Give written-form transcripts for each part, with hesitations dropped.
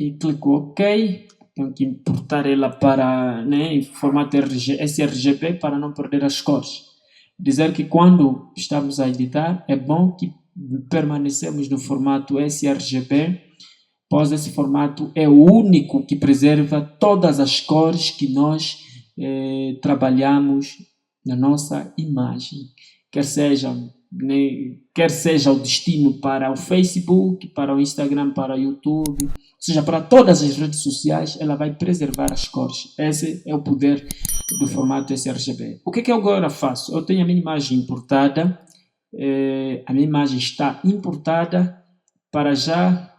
e clico OK. Tenho que importar ela para, né, em formato sRGB para não perder as cores. Dizer que quando estamos a editar é bom que permanecemos no formato sRGB, pois esse formato é o único que preserva todas as cores que nós trabalhamos na nossa imagem, quer seja o destino para o Facebook, para o Instagram, para o YouTube, ou seja, para todas as redes sociais, ela vai preservar as cores. Esse é o poder do formato sRGB. O que é que eu agora faço? Eu tenho a minha imagem importada, a minha imagem está importada, para já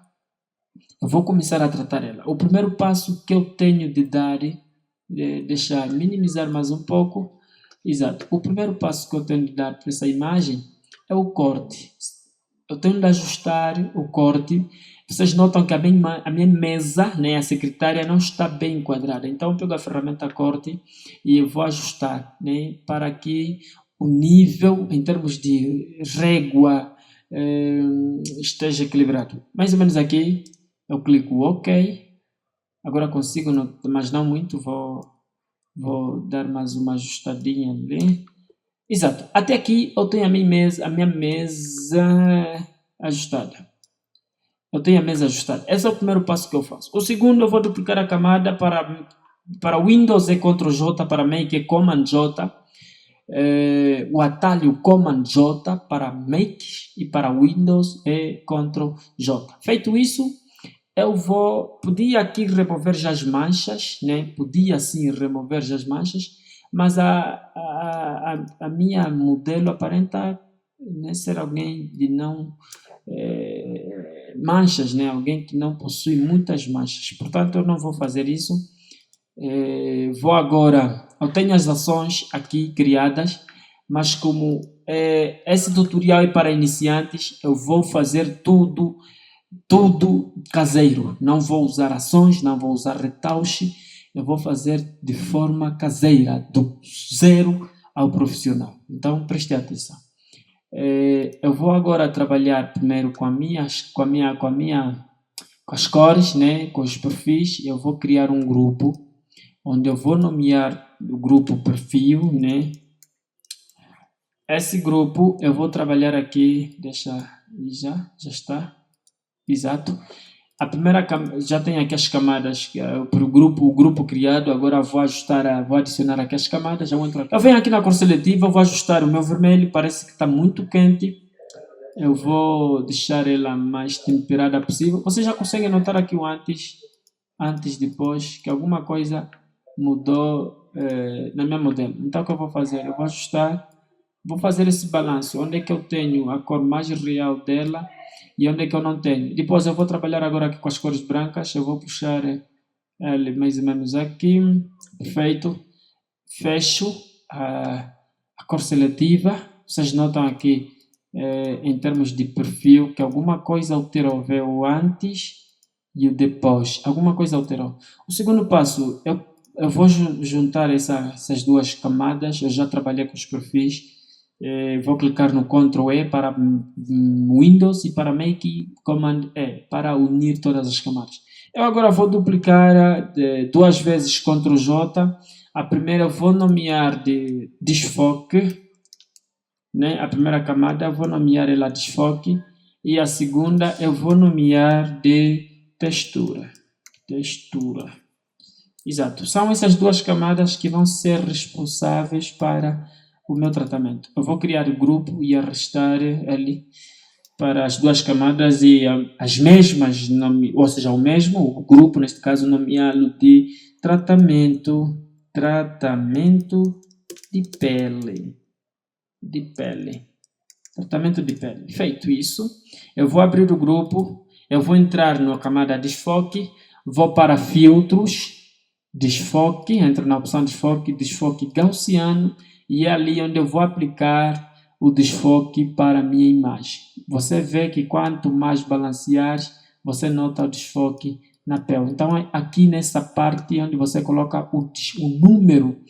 eu vou começar a tratar ela. O primeiro passo que eu tenho de dar, deixa minimizar mais um pouco, exato, o primeiro passo que eu tenho de dar para essa imagem é o corte. Eu tenho de ajustar o corte. Vocês notam que a minha mesa, né, a secretária, não está bem enquadrada. Então eu pego a ferramenta corte e eu vou ajustar, né, para que o nível, em termos de régua, esteja equilibrado. Mais ou menos aqui, eu clico OK. Agora consigo, mas não muito, vou dar mais uma ajustadinha ali. Exato. Até aqui eu tenho a minha mesa ajustada. Esse é o primeiro passo que eu faço. O segundo, eu vou duplicar a camada para Windows é Ctrl J, para Mac é Command J. O atalho Command J para Mac e para Windows é Ctrl J. Feito isso, eu podia aqui remover já as manchas, né? Podia sim remover já as manchas, mas a minha modelo aparenta, né, ser alguém de não manchas, né? Alguém que não possui muitas manchas. Portanto, eu não vou fazer isso. Vou agora, eu tenho as ações aqui criadas, mas como esse tutorial é para iniciantes, eu vou fazer tudo caseiro. Não vou usar ações, não vou usar retouch, eu vou fazer de forma caseira, do zero ao profissional. Então preste atenção. Eu vou agora trabalhar primeiro com as cores, né, com os perfis. Eu vou criar um grupo onde eu vou nomear o grupo perfil, né? Esse grupo eu vou trabalhar aqui, já está. Exato. A primeira já tem aqui as camadas para o grupo criado. Agora vou adicionar aqui as camadas. Eu venho aqui na cor seletiva, vou ajustar o meu vermelho, parece que está muito quente. Eu vou deixar ela mais temperada possível. Vocês já conseguem notar aqui o antes depois, que alguma coisa mudou na minha modelo. Então o que eu vou fazer? Eu vou ajustar, vou fazer esse balanço, onde é que eu tenho a cor mais real dela e onde é que eu não tenho. Depois eu vou trabalhar agora aqui com as cores brancas. Eu vou puxar ele mais ou menos aqui. Perfeito. Fecho a cor seletiva. Vocês notam aqui, em termos de perfil, que alguma coisa alterou. Vê o antes e o depois. Alguma coisa alterou. O segundo passo, eu vou juntar essas duas camadas. Eu já trabalhei com os perfis. Vou clicar no Ctrl E para Windows e para Mac Command E para unir todas as camadas. Eu agora vou duplicar duas vezes Ctrl J. A primeira eu vou nomear de desfoque, né? A primeira camada eu vou nomear ela desfoque e a segunda eu vou nomear de textura. Exato. São essas duas camadas que vão ser responsáveis para o meu tratamento. Eu vou criar o grupo e arrastar ali para as duas camadas e as mesmas, ou seja, o grupo, neste caso, nomeá-lo de tratamento de pele. Tratamento de pele. Feito isso, eu vou abrir o grupo, eu vou entrar na camada desfoque, vou para filtros, desfoque, entro na opção desfoque gaussiano, e é ali onde eu vou aplicar o desfoque para a minha imagem. Você vê que quanto mais balancear, você nota o desfoque na pele. Então, aqui nessa parte onde você coloca o número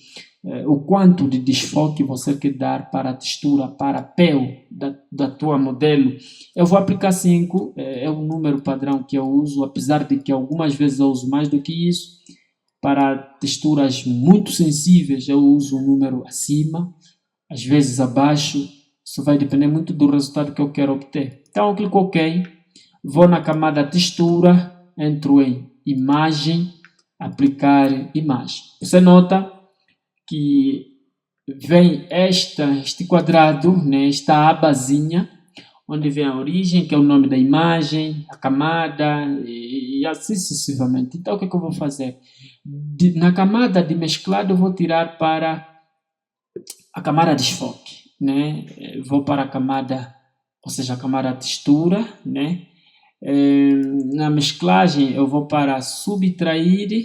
o quanto de desfoque você quer dar para a textura, para a pele da tua modelo. Eu vou aplicar 5, é o número padrão que eu uso, apesar de que algumas vezes eu uso mais do que isso. Para texturas muito sensíveis eu uso um número acima, às vezes abaixo, isso vai depender muito do resultado que eu quero obter. Então eu clico OK, vou na camada textura, entro em imagem, aplicar imagem. Você nota que vem este quadrado, né, esta abazinha, onde vem a origem, que é o nome da imagem, a camada e assim sucessivamente. Então o que eu vou fazer? Na camada de mesclado eu vou tirar para a camada de desfoque, né? Vou para a camada, ou seja, a camada textura, né? Na mesclagem eu vou para subtrair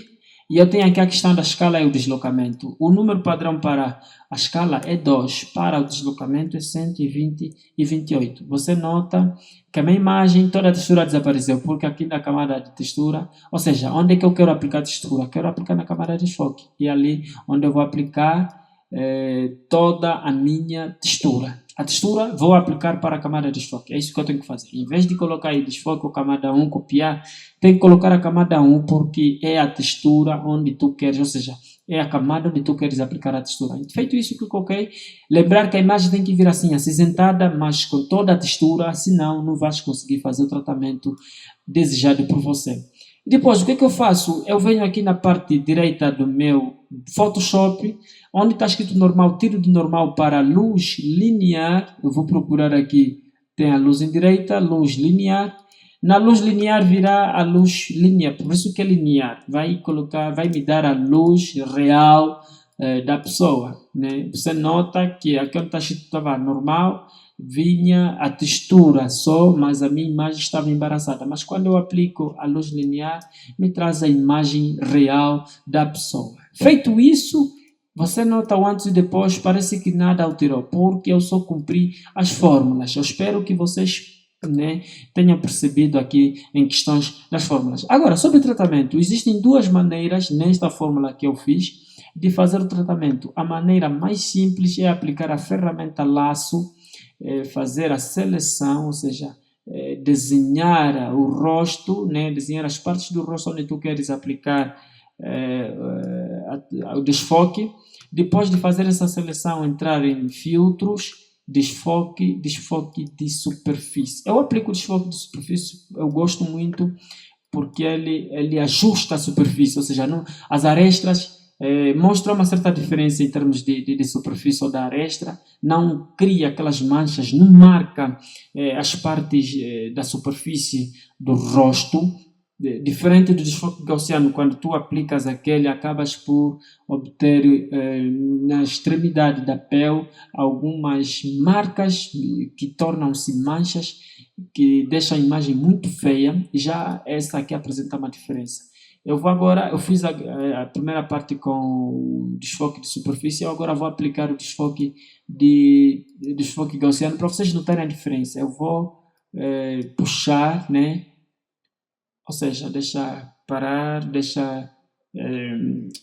e eu tenho aqui a questão da escala e o deslocamento. O número padrão para a escala é 2, para o deslocamento é 120 e 28. Você nota que a minha imagem, toda a textura desapareceu, porque aqui na camada de textura, ou seja, onde é que eu quero aplicar a textura? Quero aplicar na camada de desfoque, e ali onde eu vou aplicar toda a minha textura. A textura vou aplicar para a camada de desfoque. É isso que eu tenho que fazer. Em vez de colocar aí desfoque ou camada 1, copiar, tem que colocar a camada 1 porque é a textura onde tu queres, ou seja, é a camada onde tu queres aplicar a textura. Feito isso, clico OK. Lembrar que a imagem tem que vir assim, acinzentada, mas com toda a textura, senão não vais conseguir fazer o tratamento desejado por você. Depois, o que eu faço? Eu venho aqui na parte direita do meu Photoshop, onde está escrito normal, tiro de normal para luz linear. Eu vou procurar aqui, tem a luz em direita, luz linear. Na luz linear virá a luz linear, por isso que é linear. Vai me dar a luz real da pessoa, né? Você nota que aqui onde está escrito estava normal, vinha a textura só, mas a minha imagem estava embaraçada. Mas quando eu aplico a luz linear, me traz a imagem real da pessoa. Feito isso, você nota o antes e depois, parece que nada alterou, porque eu só cumpri as fórmulas. Eu espero que vocês tenham percebido aqui em questões das fórmulas. Agora, sobre o tratamento, existem duas maneiras nesta fórmula que eu fiz de fazer o tratamento. A maneira mais simples é aplicar a ferramenta laço, fazer a seleção, ou seja, desenhar o rosto, desenhar as partes do rosto onde tu queres aplicar o desfoque. Depois de fazer essa seleção, entrar em filtros, desfoque de superfície. Eu aplico o desfoque de superfície, eu gosto muito porque ele ajusta a superfície, ou seja, não, as arestas mostra uma certa diferença em termos de superfície ou da arestra, não cria aquelas manchas, não marca as partes da superfície do rosto, diferente do desfoque gaussiano. Quando tu aplicas aquele, acabas por obter na extremidade da pele algumas marcas que tornam-se manchas, que deixam a imagem muito feia. Já essa aqui apresenta uma diferença. Eu fiz a primeira parte com o desfoque de superfície, eu agora vou aplicar o desfoque gaussiano para vocês notarem a diferença. Eu vou puxar, ou seja, deixa parar, deixa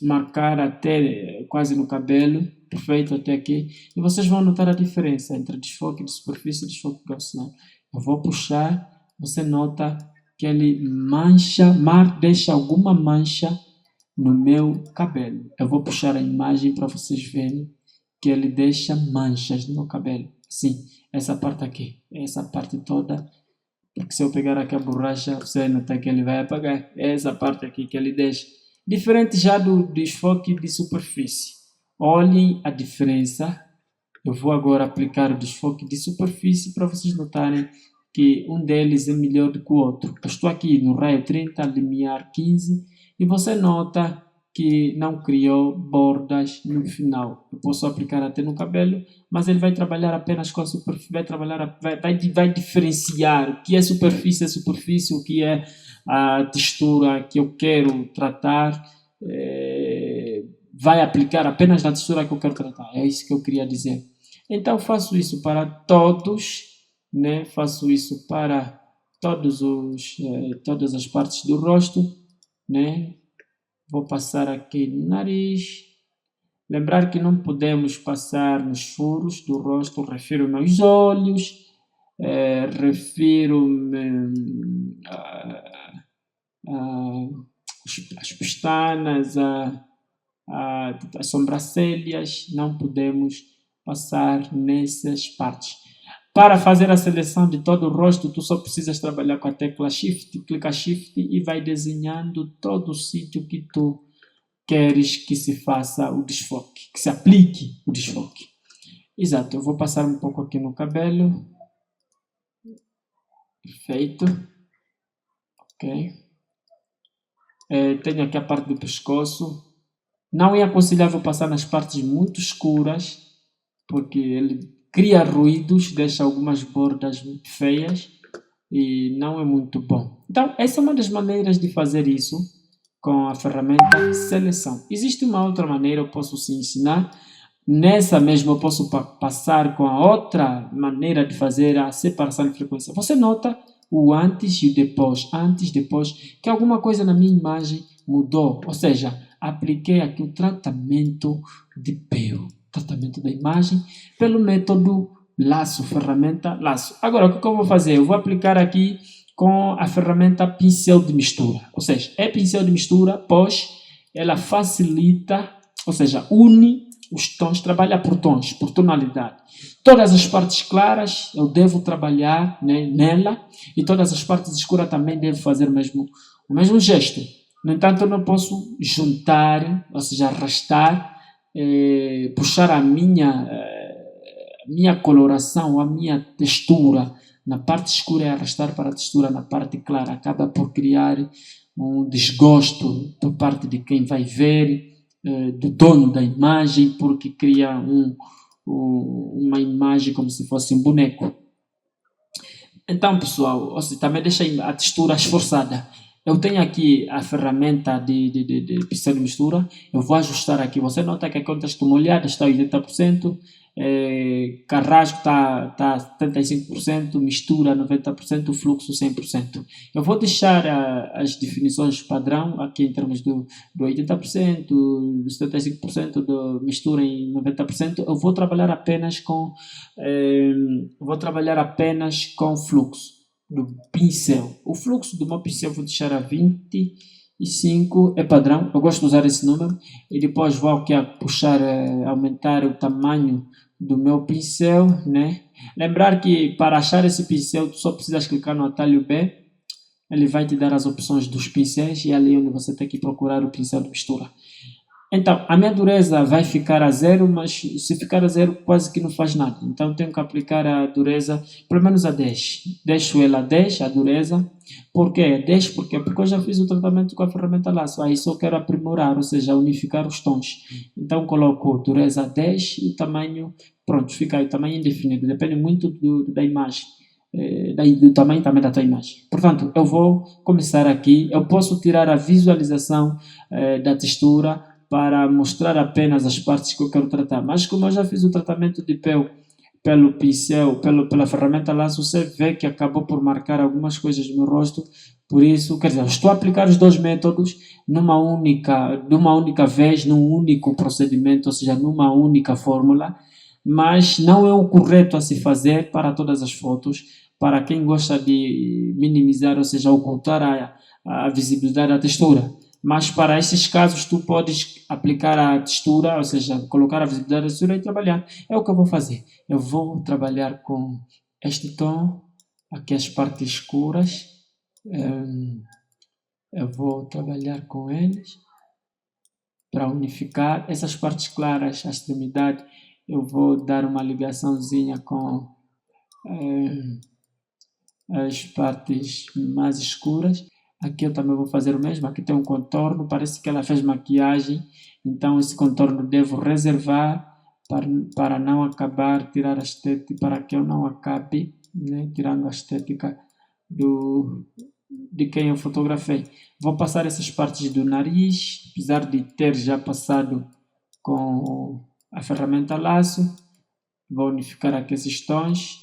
marcar até quase no cabelo, perfeito até aqui, e vocês vão notar a diferença entre desfoque de superfície e desfoque gaussiano. Eu vou puxar, você nota que ele deixa alguma mancha no meu cabelo. Eu vou puxar a imagem para vocês verem que ele deixa manchas no meu cabelo. Sim, essa parte aqui, essa parte toda, porque se eu pegar aqui a borracha, você vai notar que ele vai apagar. É essa parte aqui que ele deixa. Diferente já do desfoque de superfície. Olhem a diferença. Eu vou agora aplicar o desfoque de superfície para vocês notarem que um deles é melhor do que o outro. Eu estou aqui no raio 30, limiar 15, e você nota que não criou bordas no final. Eu posso aplicar até no cabelo, mas ele vai trabalhar apenas com a superfície, vai diferenciar o que é superfície, o que é a textura que eu quero tratar, vai aplicar apenas na textura que eu quero tratar. É isso que eu queria dizer. Então faço isso para todos, faço isso para todas as partes do rosto, Vou passar aqui no nariz, Lembrar que não podemos passar nos furos do rosto, refiro-me aos olhos, refiro-me às pestanas, as sobrancelhas, não podemos passar nessas partes. Para fazer a seleção de todo o rosto, tu só precisas trabalhar com a tecla Shift, clica Shift e vai desenhando todo o sítio que tu queres que se faça o desfoque, que se aplique o desfoque. Exato, eu vou passar um pouco aqui no cabelo. Perfeito. Ok. Tenho aqui a parte do pescoço. Não é aconselhável passar nas partes muito escuras, porque ele cria ruídos, deixa algumas bordas muito feias e não é muito bom. Então, essa é uma das maneiras de fazer isso com a ferramenta seleção. Existe uma outra maneira, eu posso sim ensinar. Nessa mesma eu posso passar com a outra maneira de fazer a separação de frequência. Você nota o antes e o depois, antes, depois, que alguma coisa na minha imagem mudou. Ou seja, apliquei aqui o tratamento de pelo, tratamento da imagem, pelo método laço, ferramenta laço. Agora, o que eu vou fazer? Eu vou aplicar aqui com a ferramenta pincel de mistura. Ou seja, é pincel de mistura, pois ela facilita, ou seja, une os tons, trabalha por tons, por tonalidade. Todas as partes claras eu devo trabalhar, né, nela, e todas as partes escuras também devo fazer o mesmo gesto. No entanto, eu não posso juntar, ou seja, arrastar, puxar a minha coloração, a minha textura na parte escura e arrastar para a textura na parte clara. Acaba por criar um desgosto por parte de quem vai ver, do dono da imagem, porque cria uma imagem como se fosse um boneco. Então, pessoal, também deixa a textura esforçada. Eu tenho aqui a ferramenta de pincel de mistura. Eu vou ajustar aqui. Você nota que aqui onde estou molhado está 80%. Carrasco está 75%, mistura 90%, fluxo 100%. Eu vou deixar as definições padrão aqui em termos do 80%, do 75%, do mistura em 90%. Eu vou trabalhar apenas com fluxo do pincel. O fluxo do meu pincel eu vou deixar a 25, é padrão, eu gosto de usar esse número, e depois vou aqui a puxar, aumentar o tamanho do meu pincel, né? Lembrar que para achar esse pincel tu só precisas clicar no atalho B, ele vai te dar as opções dos pincéis e é ali onde você tem que procurar o pincel de mistura. Então, a minha dureza vai ficar a 0, mas se ficar a 0 quase que não faz nada. Então, tenho que aplicar a dureza pelo menos a 10. Deixo ela a 10, a dureza. Por quê? 10 por quê? Porque eu já fiz o tratamento com a ferramenta laço. Aí só quero aprimorar, ou seja, unificar os tons. Então, coloco dureza a 10 e o tamanho, pronto, fica aí o tamanho indefinido. Depende muito da imagem. Do tamanho também da tua imagem. Portanto, eu vou começar aqui. Eu posso tirar a visualização da textura para mostrar apenas as partes que eu quero tratar. Mas como eu já fiz o tratamento de pelo pelo pincel, pela ferramenta laço, você vê que acabou por marcar algumas coisas no meu rosto. Por isso, quer dizer, estou a aplicar os dois métodos de uma única vez, num único procedimento, ou seja, numa única fórmula, mas não é o correto a se fazer para todas as fotos. Para quem gosta de minimizar, ou seja, ocultar a visibilidade da textura. Mas para esses casos tu podes aplicar a textura, ou seja, colocar a visibilidade da textura e trabalhar. É o que eu vou fazer. Eu vou trabalhar com este tom, aqui as partes escuras. Eu vou trabalhar com eles para unificar. Essas partes claras, a extremidade, eu vou dar uma ligaçãozinha com as partes mais escuras. Aqui eu também vou fazer o mesmo. Aqui tem um contorno, parece que ela fez maquiagem, então esse contorno devo reservar para não acabar, tirar a estética, para que eu não acabe, né, tirando a estética de quem eu fotografei. Vou passar essas partes do nariz, apesar de ter já passado com a ferramenta laço. Vou unificar aqui esses tons.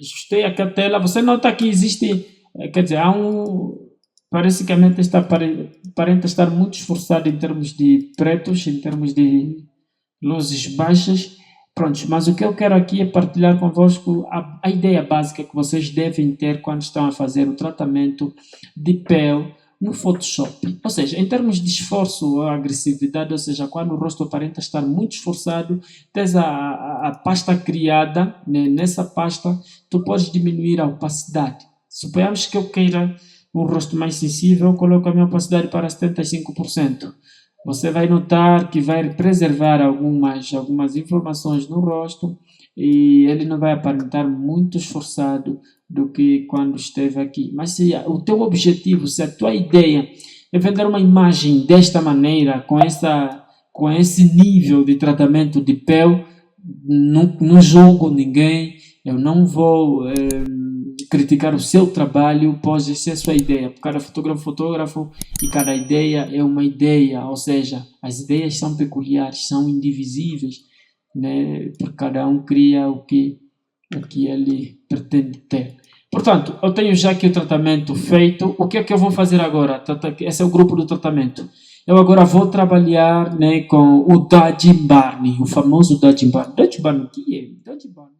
Ajustei aqui a tela. Você nota que existe, quer dizer, parece que a mente aparenta estar muito esforçada em termos de pretos, em termos de luzes baixas. Pronto, mas o que eu quero aqui é partilhar convosco a ideia básica que vocês devem ter quando estão a fazer o tratamento de pele no Photoshop. Ou seja, em termos de esforço ou agressividade, ou seja, quando o rosto aparenta estar muito esforçado, tens a pasta criada, né? Nessa pasta tu podes diminuir a opacidade. Suponhamos que eu queira um rosto mais sensível, eu coloco a minha opacidade para 75%. Você vai notar que vai preservar algumas informações no rosto e ele não vai aparentar muito esforçado do que quando esteve aqui. Mas se o teu objetivo, se a tua ideia é vender uma imagem desta maneira, com esse nível de tratamento de pele, não julgo ninguém, eu não vou criticar o seu trabalho, pode ser a sua ideia. Cada fotógrafo e cada ideia é uma ideia, ou seja, as ideias são peculiares, são indivisíveis, né? Porque cada um cria o que ele pretende ter. Portanto, eu tenho já aqui o tratamento feito. O que é que eu vou fazer agora? Esse é o grupo do tratamento. Eu agora vou trabalhar, né, com o Dodge Barney, o famoso Dodge Barney. Dodge Barney, o que é? Dodge Barney.